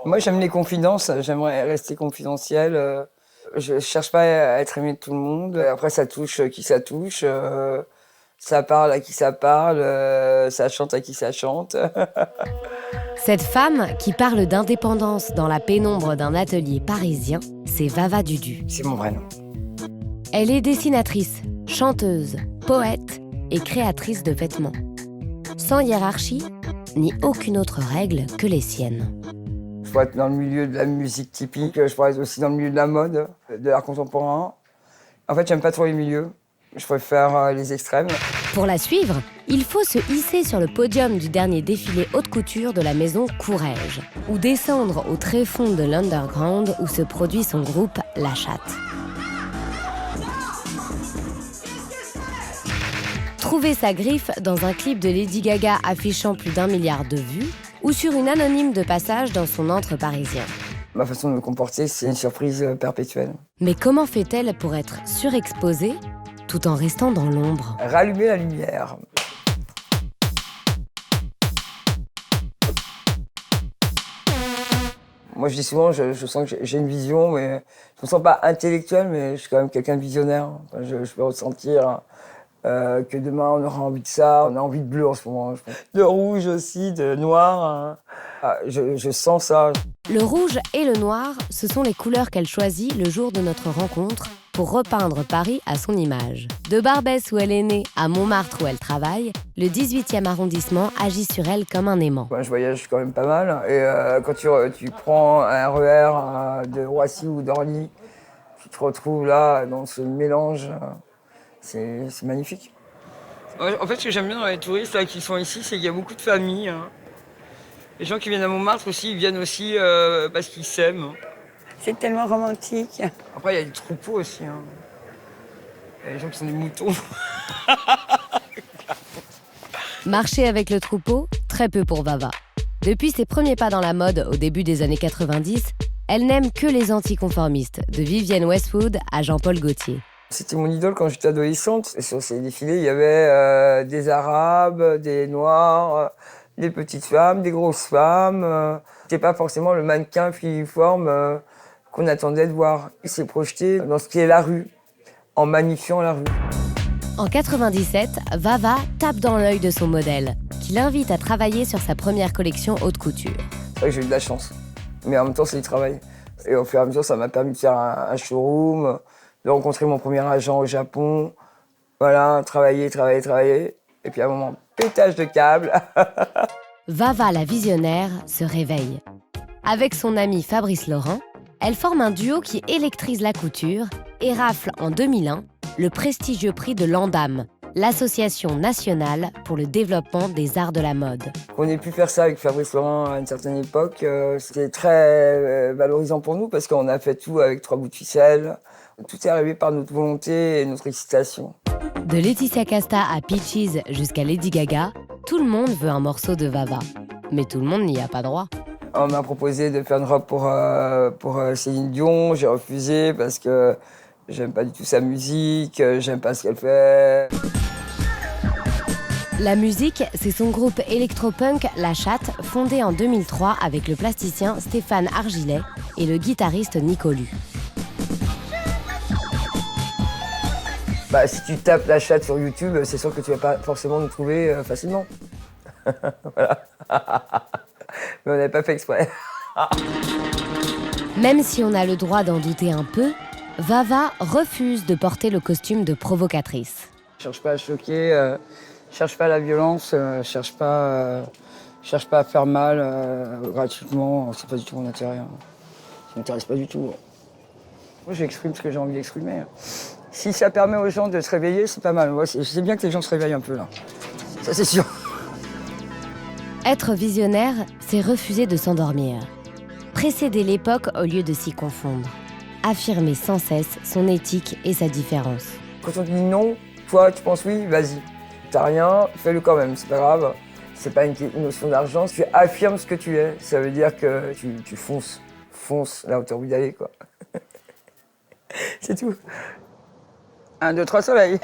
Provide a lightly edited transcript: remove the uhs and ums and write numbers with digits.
Moi, j'aime les confidences, j'aimerais rester confidentiel. Je cherche pas à être aimé de tout le monde. Après, ça touche qui ça touche. Ça parle à qui ça parle. Ça chante à qui ça chante. Cette femme qui parle d'indépendance dans la pénombre d'un atelier parisien, c'est Vava Dudu. C'est mon vrai nom. Elle est dessinatrice, chanteuse, poète et créatrice de vêtements. Sans hiérarchie, ni aucune autre règle que les siennes. Je pourrais être dans le milieu de la musique typique, je pourrais être aussi dans le milieu de la mode, de l'art contemporain. En fait, j'aime pas trop les milieux. Je préfère les extrêmes. Pour la suivre, il faut se hisser sur le podium du dernier défilé haute couture de la maison Courrèges, ou descendre au tréfonds de l'underground où se produit son groupe La Chatte. Trouver sa griffe dans un clip de Lady Gaga affichant plus d'1 milliard de vues, ou sur une anonyme de passage dans son antre parisien. Ma façon de me comporter, c'est une surprise perpétuelle. Mais comment fait-elle pour être surexposée tout en restant dans l'ombre? Rallumer la lumière. Moi, je dis souvent, je sens que j'ai une vision, mais je me sens pas intellectuel, mais je suis quand même quelqu'un de visionnaire. Enfin, je peux ressentir que demain, on aura envie de ça. On a envie de bleu en ce moment, je pense. De rouge aussi, de noir. Je sens ça. Le rouge et le noir, ce sont les couleurs qu'elle choisit le jour de notre rencontre pour repeindre Paris à son image. De Barbès où elle est née à Montmartre où elle travaille, le 18e arrondissement agit sur elle comme un aimant. Moi, je voyage quand même pas mal. Et quand tu prends un RER de Roissy ou d'Orly, tu te retrouves là dans ce mélange. C'est magnifique. En fait, ce que j'aime bien dans les touristes là, qui sont ici, c'est qu'il y a beaucoup de familles. Hein. Les gens qui viennent à Montmartre aussi, ils viennent aussi parce qu'ils s'aiment. C'est tellement romantique. Après, il y a des troupeaux aussi. Hein. Il y a des gens qui sont des moutons. Marcher avec le troupeau, très peu pour Vava. Depuis ses premiers pas dans la mode au début des années 90, elle n'aime que les anticonformistes, de Vivienne Westwood à Jean-Paul Gaultier. C'était mon idole quand j'étais adolescente. Et sur ces défilés, il y avait des Arabes, des Noirs, des petites femmes, des grosses femmes. C'était pas forcément le mannequin filiforme qu'on attendait de voir. Il s'est projeté dans ce qui est la rue, en magnifiant la rue. En 97, Vava tape dans l'œil de son modèle, qui l'invite à travailler sur sa première collection haute couture. C'est vrai que j'ai eu de la chance, mais en même temps, c'est du travail. Et au fur et à mesure, ça m'a permis de faire un showroom, de rencontrer mon premier agent au Japon. Voilà, travailler. Et puis à un moment, pétage de câble. Vava, la visionnaire, se réveille. Avec son ami Fabrice Laurent, elle forme un duo qui électrise la couture et rafle en 2001 le prestigieux prix de l'ANDAM, l'Association nationale pour le développement des arts de la mode. Qu'on ait pu faire ça avec Fabrice Laurent à une certaine époque, c'était très valorisant pour nous parce qu'on a fait tout avec 3 bouts de ficelle. Tout est arrivé par notre volonté et notre excitation. De Laetitia Casta à Peaches jusqu'à Lady Gaga, tout le monde veut un morceau de Vava. Mais tout le monde n'y a pas droit. On m'a proposé de faire une robe pour Céline Dion. J'ai refusé parce que j'aime pas du tout sa musique, j'aime pas ce qu'elle fait. La musique, c'est son groupe électropunk La Chatte, fondé en 2003 avec le plasticien Stéphane Argilet et le guitariste Nicolu. Bah, si tu tapes La Chatte sur YouTube, c'est sûr que tu vas pas forcément nous trouver facilement. Voilà. Mais on n'avait pas fait exprès. Même si on a le droit d'en douter un peu, Vava refuse de porter le costume de provocatrice. Je cherche pas à choquer, cherche pas la violence, cherche pas à faire mal gratuitement. C'est pas du tout mon intérêt. Hein. Ça m'intéresse pas du tout. Moi, j'exprime ce que j'ai envie d'exprimer. Si ça permet aux gens de se réveiller, c'est pas mal. Moi, je sais bien que les gens se réveillent un peu là. Ça, c'est sûr. Être visionnaire, c'est refuser de s'endormir. Précéder l'époque au lieu de s'y confondre. Affirmer sans cesse son éthique et sa différence. Quand on te dit non, toi, tu penses oui, vas-y. T'as rien, fais-le quand même, c'est pas grave. C'est pas une notion d'argent. Tu affirmes ce que tu es. Ça veut dire que tu fonces. Fonce là où t'as envie d'aller, quoi. C'est tout. 1, 2, 3, soleil.